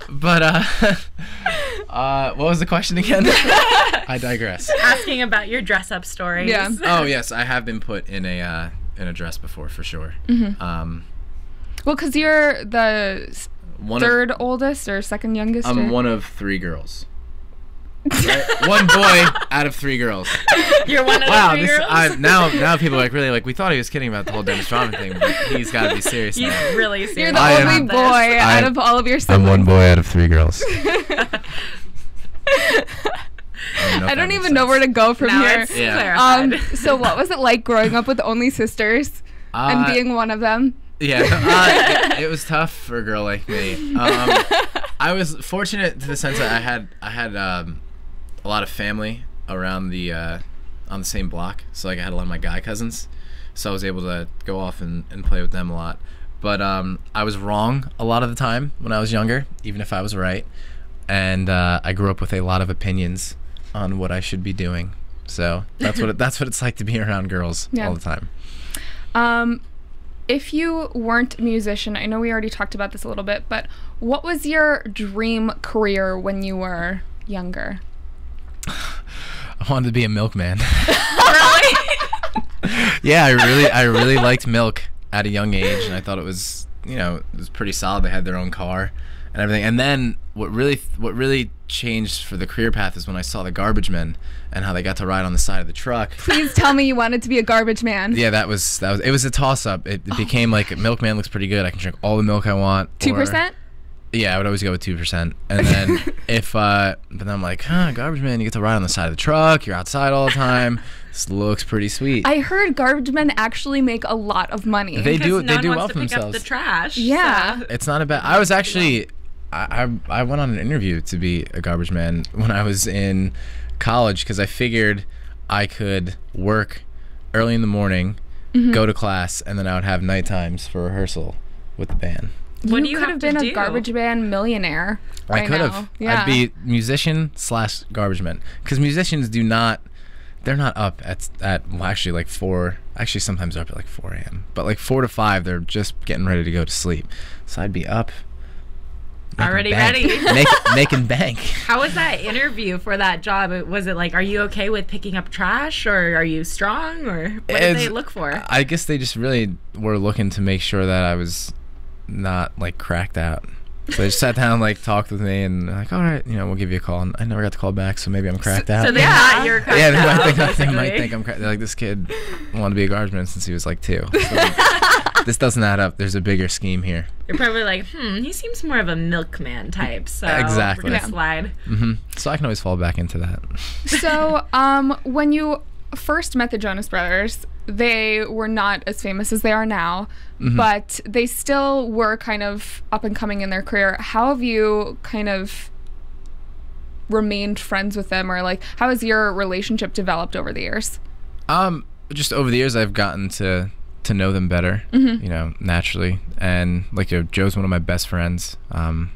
S6: But what was the question again? I digress.
S5: Asking about your dress up stories.
S4: Yeah.
S6: Oh yes, I have been put in a dress before for sure.
S4: Well, because you're the third oldest or second youngest?
S6: I'm
S4: or?
S6: one of 3 girls. Right? One boy out of 3 girls.
S5: You're one of
S6: Wow,
S5: the 3 girls?
S6: now people are like really like we thought he was kidding about the whole Dennis Rodman thing, but he's got to be serious
S5: He's
S6: now.
S5: really serious.
S4: You're the
S6: I
S4: only
S6: am-
S4: boy out of all of your siblings.
S6: I'm one boy out of 3 girls.
S4: I don't even know where to go from
S5: Now
S4: here.
S5: it's
S6: Yeah.
S5: clarified.
S4: So what was it like growing up with only sisters and being one of them?
S6: Yeah, it was tough for a girl like me. I was fortunate to the sense that I had a lot of family around the on the same block, so like I had a lot of my guy cousins, so I was able to go off and play with them a lot. But I was wrong a lot of the time when I was younger, even if I was right, and I grew up with a lot of opinions on what I should be doing. So that's what it's like to be around girls all the time.
S4: If you weren't a musician, I know we already talked about this a little bit, but what was your dream career when you were younger?
S6: I wanted to be a milkman. Yeah, I really liked milk at a young age, and I thought it was pretty solid. They had their own car and everything. And then what really changed for the career path is when I saw the garbage men and how they got to ride on the side of the truck.
S4: Please tell me you wanted to be a garbage man.
S6: Yeah, it was a toss up. It became like milkman looks pretty good. I can drink all the milk I want.
S4: 2%?
S6: Yeah, I would always go with 2%. And then but then I'm like, garbage man, you get to ride on the side of the truck. You're outside all the time. This looks pretty sweet.
S4: I heard garbage men actually make a lot of money.
S6: They do.
S5: No
S6: They do
S5: one
S6: well
S5: wants
S6: for
S5: to pick
S6: themselves.
S5: up the trash.
S4: Yeah.
S5: So.
S6: It's not a bad. I was actually, I went on an interview to be a garbage man when I was in college because I figured I could work early in the morning, go to class, and then I would have night times for rehearsal with the band.
S5: What do
S4: You
S5: you
S4: could
S5: have
S4: have
S5: to
S4: been
S5: do?
S4: a garbage man millionaire.
S6: I
S4: right
S6: could
S4: now.
S6: have.
S4: Yeah.
S6: I'd be musician / garbage man because musicians do not. They're not up at well, actually like 4. Actually, sometimes they're up at like 4 a.m. But like 4 to 5, they're just getting ready to go to sleep. So I'd be up. making
S5: Already
S6: bank.
S5: ready.
S6: Making bank.
S5: How was that interview for that job? Was it like, are you okay with picking up trash, or are you strong, or what did they look for?
S6: I guess they just really were looking to make sure that I was not like cracked out. So they just sat down and like talked with me and like, all right, we'll give you a call. And I never got the call back, so maybe I'm cracked out.
S5: So they thought you were cracked
S6: yeah, they
S5: out,
S6: might think I'm cracked. They're like, this kid wanted to be a garbage man since he was like 2. So this doesn't add up. There's a bigger scheme here.
S5: You're probably like, he seems more of a milkman type, so
S6: Exactly.
S5: we're gonna slide.
S6: So I can always fall back into that.
S4: So, when you first met the Jonas Brothers, they were not as famous as they are now, but they still were kind of up and coming in their career. How have you kind of remained friends with them, or like how has your relationship developed over the years?
S6: Just over the years, I've gotten to know them better, naturally. And like Joe's one of my best friends. When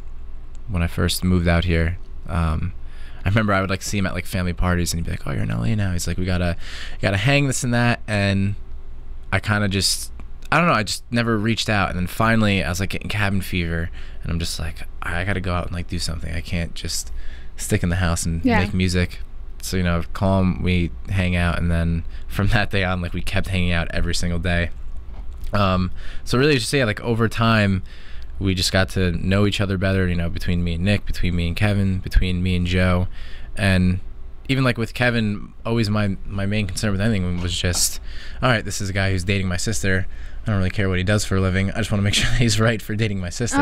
S6: I first moved out here, I remember I would like see him at like family parties, and he'd be like, "Oh, you're in LA now." He's like, "We gotta hang this and that." And I kind of just, I don't know, I just never reached out. And then finally, I was like getting cabin fever, and I'm just like, I gotta go out and like do something. I can't just stick in the house and make music. So call him, we hang out, and then from that day on, like we kept hanging out every single day. So really, just like over time, we just got to know each other better, between me and Nick, between me and Kevin, between me and Joe. And even like with Kevin, always my main concern with anything was just, all right, this is a guy who's dating my sister. I don't really care what he does for a living. I just want to make sure that he's right for dating my sister.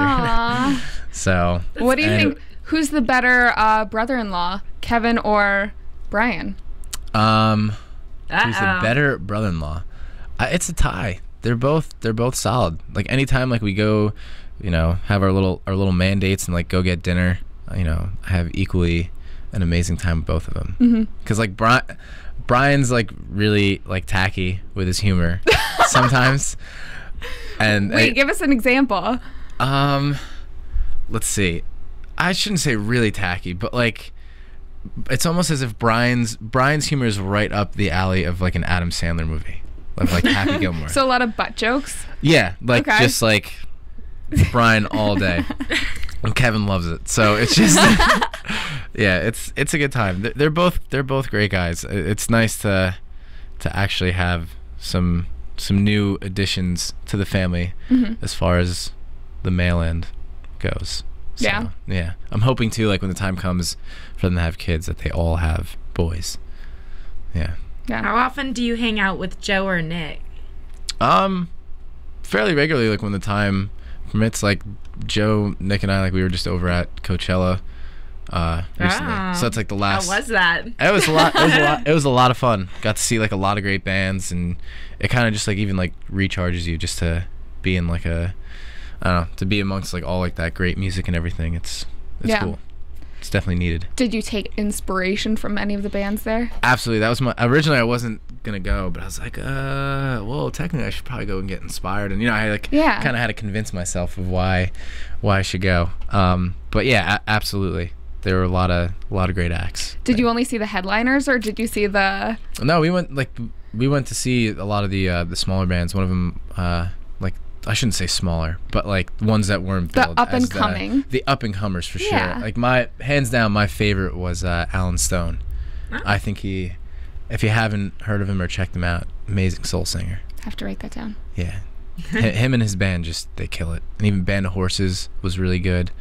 S6: So
S4: what do you think? Who's the better brother-in-law, Kevin or Brian?
S6: Who's the better brother-in-law? It's a tie. They're both solid. Like anytime like we go, have our little mandates and like go get dinner, I have equally an amazing time with both of them. Because like Brian's like really like tacky with his humor sometimes. And
S4: Wait, give us an example.
S6: Let's see. I shouldn't say really tacky, but like it's almost as if Brian's humor is right up the alley of like an Adam Sandler movie, of like Happy Gilmore.
S4: So a lot of butt jokes.
S6: Yeah, like just like Brian all day, and Kevin loves it. So it's just yeah, it's a good time. They're both great guys. It's nice to actually have some new additions to the family as far as the male end goes. So, yeah. I'm hoping too, like when the time comes for them to have kids, that they all have boys. Yeah.
S5: How often do you hang out with Joe or Nick?
S6: Fairly regularly, like when the time permits. Like Joe, Nick, and I, like we were just over at Coachella recently. So it's like the last.
S5: How was that?
S6: It was a lot. It was a lot of fun. Got to see like a lot of great bands, and it kind of just like even like recharges you just to be in like a, I don't know, to be amongst like all like that great music and everything. It's cool. It's definitely needed.
S4: Did you take inspiration from any of the bands there?
S6: Absolutely. That was originally I wasn't gonna go, but I was like, well, technically I should probably go and get inspired. And I like kind of had to convince myself of why I should go. But yeah, absolutely. There were a lot of great acts.
S4: Did you only see the headliners, or did you see the?
S6: No, we went to see a lot of the smaller bands. One of them, like I shouldn't say smaller, but like ones that weren't billed
S4: the up and coming.
S6: The up and comers for sure. Like hands down, my favorite was Alan Stone. Oh. I think if you haven't heard of him or checked him out, amazing soul singer.
S4: Have to write that down.
S6: Yeah, him and his band they kill it. And even Band of Horses was really good.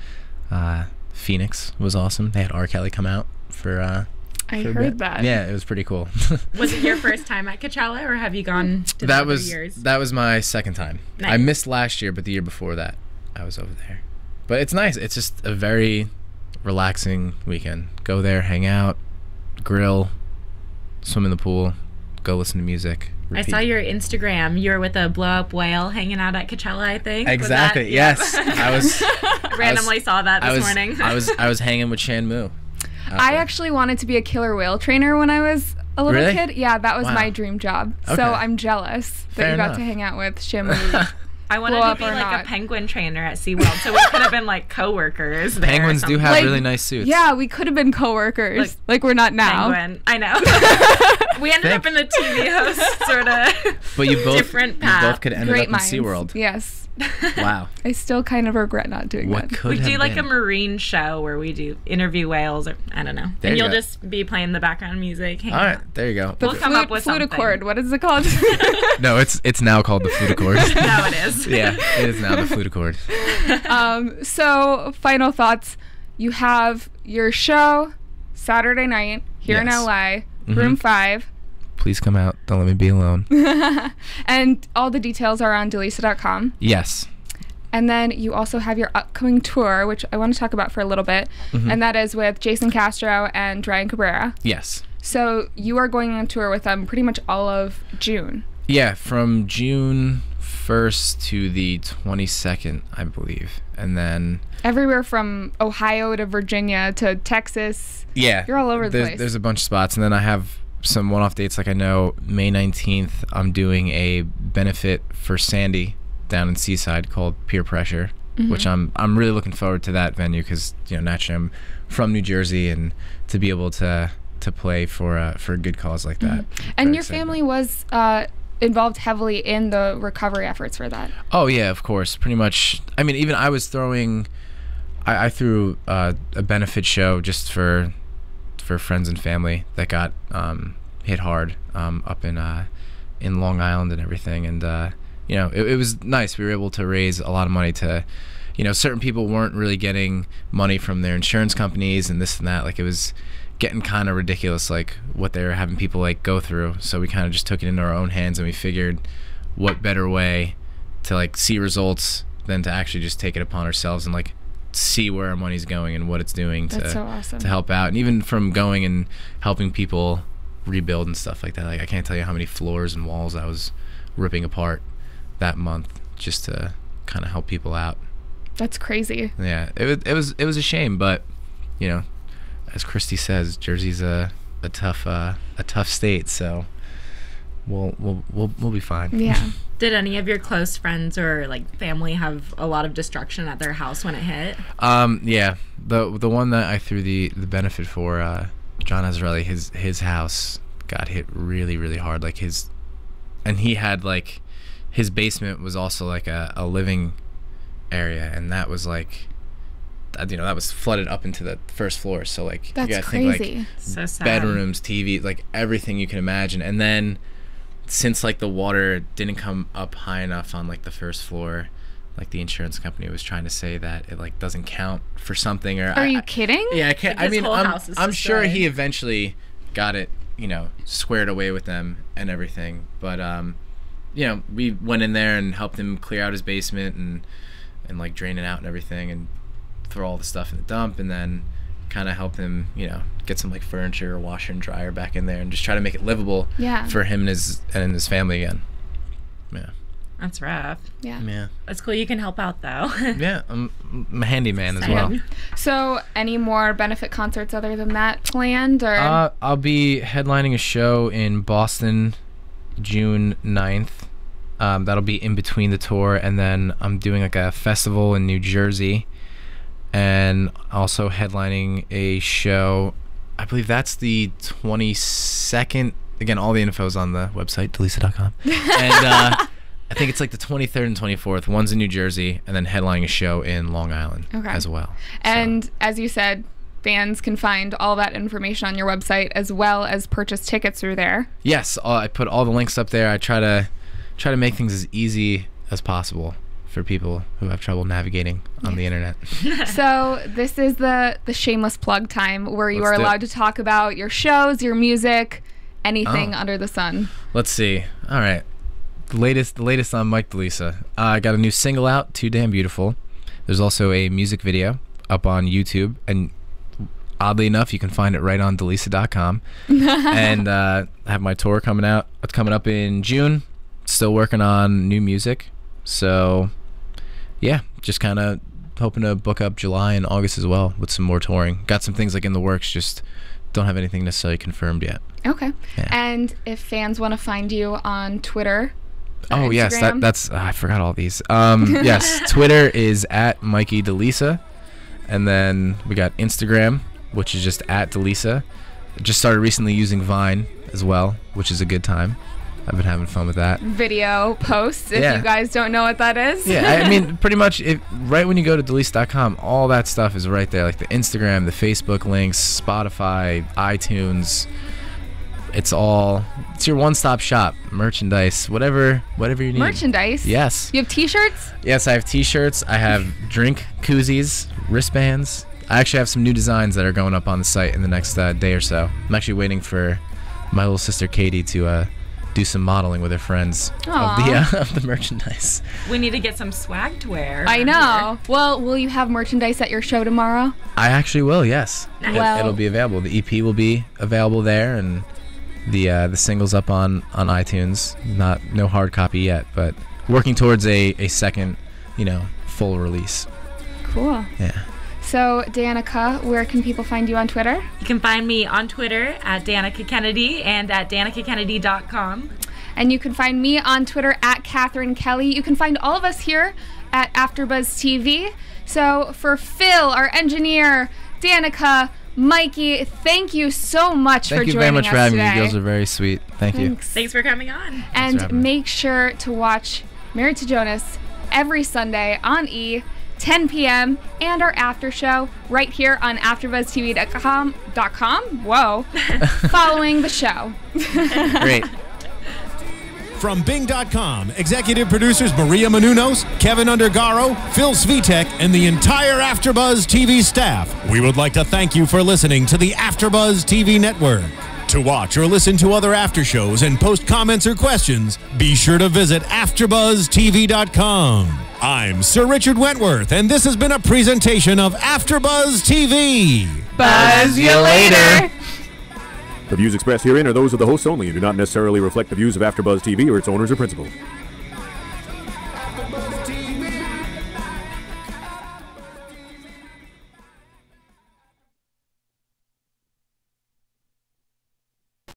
S6: Phoenix was awesome. They had R. Kelly come out for.
S4: I heard that.
S6: Yeah, it was pretty cool.
S5: Was it your first time at Coachella, or have you gone to the other years?
S6: That was my second time. Nice. I missed last year, but the year before that, I was over there. But it's nice. It's just a very relaxing weekend. Go there, hang out, grill, swim in the pool, go listen to music.
S5: I saw your Instagram. You were with a blow-up whale hanging out at Coachella, I think.
S6: Exactly.
S5: Was
S6: Yes. I was
S5: randomly saw that this morning.
S6: I was hanging with Shanmu.
S4: I actually wanted to be a killer whale trainer when I was a little
S6: Really?
S4: kid. Yeah, that was
S6: Wow.
S4: my dream job.
S6: Okay.
S4: So I'm jealous that
S6: Fair
S4: you got
S6: enough.
S4: to hang out with Shamu.
S5: I wanted
S4: Blow
S5: to
S4: up
S5: be
S4: or
S5: like
S4: not.
S5: a penguin trainer at SeaWorld, so we could have been like co-workers there.
S6: Penguins do have
S4: Like,
S6: really nice suits.
S4: Yeah, we could have been coworkers. Like we're not now.
S5: Penguin. I know. We ended up in the TV host sort of
S6: But you both
S5: different path.
S6: you both could end up
S4: Great
S6: in
S4: minds.
S6: SeaWorld.
S4: Yes.
S6: Wow.
S4: I still kind of regret not doing
S6: What
S4: that.
S6: could
S5: We
S6: have
S5: do like
S6: been.
S5: a marine show where we do interview whales, or I don't know.
S6: There
S5: And
S6: you
S5: you'll
S6: go.
S5: just be playing the background music.
S6: All right, there you go.
S4: The
S5: We'll come up with something.
S4: fluticord. What is it called?
S6: No, it's now called the fluticord.
S5: No, it is.
S6: Yeah, it is now the fluticord.
S4: So final thoughts. You have your show Saturday night here in
S6: Yes.
S4: LA,
S6: Mhm.
S4: Room 5.
S6: Please come out. Don't let me be alone.
S4: And all the details are on Deleasa.com.
S6: Yes.
S4: And then you also have your upcoming tour, which I want to talk about for a little bit.
S6: Mm-hmm.
S4: And that is with Jason Castro and Ryan Cabrera.
S6: Yes.
S4: So you are going on tour with them pretty much all of June.
S6: Yeah, from June 1st to the 22nd, I believe. And then
S4: Everywhere from Ohio to Virginia to Texas.
S6: yeah,
S4: You're all over the place.
S6: There's a bunch of spots, and then I have some one-off dates. Like I know May 19th, I'm doing a benefit for Sandy down in Seaside called Peer Pressure, which I'm really looking forward to that venue because naturally I'm from New Jersey, and to be able to play for a good cause like that.
S4: And
S6: Very
S4: your
S6: excited.
S4: family was involved heavily in the recovery efforts for that.
S6: Oh yeah, of course. Pretty much. I mean, even I was throwing. I threw a benefit show just for friends and family that got hit hard up in Long Island and everything, and it was nice. We were able to raise a lot of money to, certain people weren't really getting money from their insurance companies and this and that. Like it was getting kind of ridiculous, like what they were having people like go through. So we kind of just took it into our own hands, and we figured what better way to like see results than to actually just take it upon ourselves and like see where our money's going and what it's doing
S4: That's so awesome.
S6: to help out. And even from going and helping people rebuild and stuff like that, like I can't tell you how many floors and walls I was ripping apart that month just to kind of help people out.
S4: That's crazy.
S6: Yeah, it was a shame, but as Christy says, Jersey's a tough state, so we'll be fine.
S4: Yeah.
S5: Did any of your close friends or like family have a lot of destruction at their house when it hit?
S6: Yeah, the one that I threw the benefit for, John Azarelli, his house got hit really, really hard. Like he had like his basement was also like a living area, and that was like that was flooded up into the first floor. So like
S4: That's
S6: you gotta
S4: crazy.
S6: think like
S5: So sad.
S6: bedrooms, TV, like everything you can imagine. And then since like the water didn't come up high enough on like the first floor, like the insurance company was trying to say that it like doesn't count for something. Or
S4: Are you kidding?
S6: Yeah, I can't.
S5: Like,
S6: I mean,
S5: his whole house is
S6: I'm sure
S5: destroyed.
S6: he eventually got it, squared away with them and everything. But we went in there and helped him clear out his basement and like drain it out and everything, and throw all the stuff in the dump, and then kind of help him, get some like furniture or washer and dryer back in there, and just try to make it livable
S4: Yeah.
S6: for him and his family again. Yeah.
S5: That's rough.
S4: Yeah.
S6: Yeah.
S5: That's cool. You can help out though.
S6: Yeah. I'm a handyman as
S5: Same.
S6: well.
S4: So, any more benefit concerts other than that planned, or?
S6: I'll be headlining a show in Boston June 9th. That'll be in between the tour, and then I'm doing like a festival in New Jersey, and also headlining a show, I believe that's the 22nd. Again, all the info's on the website, Deleasa.com. And I think it's like the 23rd and 24th. One's in New Jersey, and then headlining a show in Long Island as well.
S4: And as you said, fans can find all that information on your website, as well as purchase tickets through there.
S6: Yes, I put all the links up there. I try to make things as easy as possible for people who have trouble navigating on the internet.
S4: So this is the shameless plug time, where you
S6: Let's
S4: are
S6: do it.
S4: allowed to talk about your shows, your music, anything
S6: Oh.
S4: under the sun.
S6: Let's see. All right. The latest on Mikey Deleasa. I got a new single out, Too Damn Beautiful. There's also a music video up on YouTube, and oddly enough, you can find it right on Deleasa.com. And I have my tour coming up in June. Still working on new music. So, yeah, just kind of hoping to book up July and August as well with some more touring. Got some things like in the works, just don't have anything necessarily confirmed yet.
S4: Okay.
S6: Yeah.
S4: And if fans want to find you on Twitter,
S6: oh,
S4: Instagram?
S6: yes, that's I forgot all these. Yes, Twitter is at Mikey Deleasa, and then we got Instagram, which is just at Deleasa. Just started recently using Vine as well, which is a good time. I've been having fun with that.
S4: Video posts, if
S6: Yeah.
S4: you guys don't know what that is.
S6: Yeah, I mean, pretty much, right when you go to Deleasa.com, all that stuff is right there, like the Instagram, the Facebook links, Spotify, iTunes. It's your one-stop shop. Merchandise, whatever you need.
S4: Merchandise?
S6: Yes.
S4: You have t-shirts?
S6: Yes, I have t-shirts. I have drink koozies, wristbands. I actually have some new designs that are going up on the site in the next day or so. I'm actually waiting for my little sister Cathy to do some modeling with her friends of the merchandise.
S5: We need to get some swag to wear.
S4: I know. Well, will you have merchandise at your show tomorrow?
S6: I actually will, yes.
S5: Nice.
S4: Well-
S6: It'll be available. The EP will be available there, and the single's up on iTunes. No hard copy yet, but working towards a second, full release.
S4: Cool.
S6: Yeah.
S4: So, Danica, where can people find you on Twitter?
S5: You can find me on Twitter at Danica Kennedy and at danicakennedy.com.
S4: And you can find me on Twitter at Catherine Kelley. You can find all of us here at AfterBuzz TV. So, for Phil, our engineer, Danica, Mikey, thank you so much for joining us today.
S6: Thank you very much for having me. You girls are very sweet. Thank you.
S5: Thanks for coming on.
S4: And make sure to watch Married to Jonas every Sunday on E! 10 p.m. and our after show right here on AfterBuzzTV.com. Whoa. Following the show.
S6: Great.
S3: From Bing.com, executive producers Maria Menounos, Kevin Undergaro, Phil Svitek, and the entire AfterBuzz TV staff, we would like to thank you for listening to the AfterBuzz TV network. To watch or listen to other after shows and post comments or questions, be sure to visit AfterBuzzTV.com. I'm Sir Richard Wentworth, and this has been a presentation of AfterBuzz TV.
S4: Buzz you later.
S1: The views expressed herein are those of the hosts only and do not necessarily reflect the views of AfterBuzz TV or its owners or principals.
S3: AfterBuzz TV.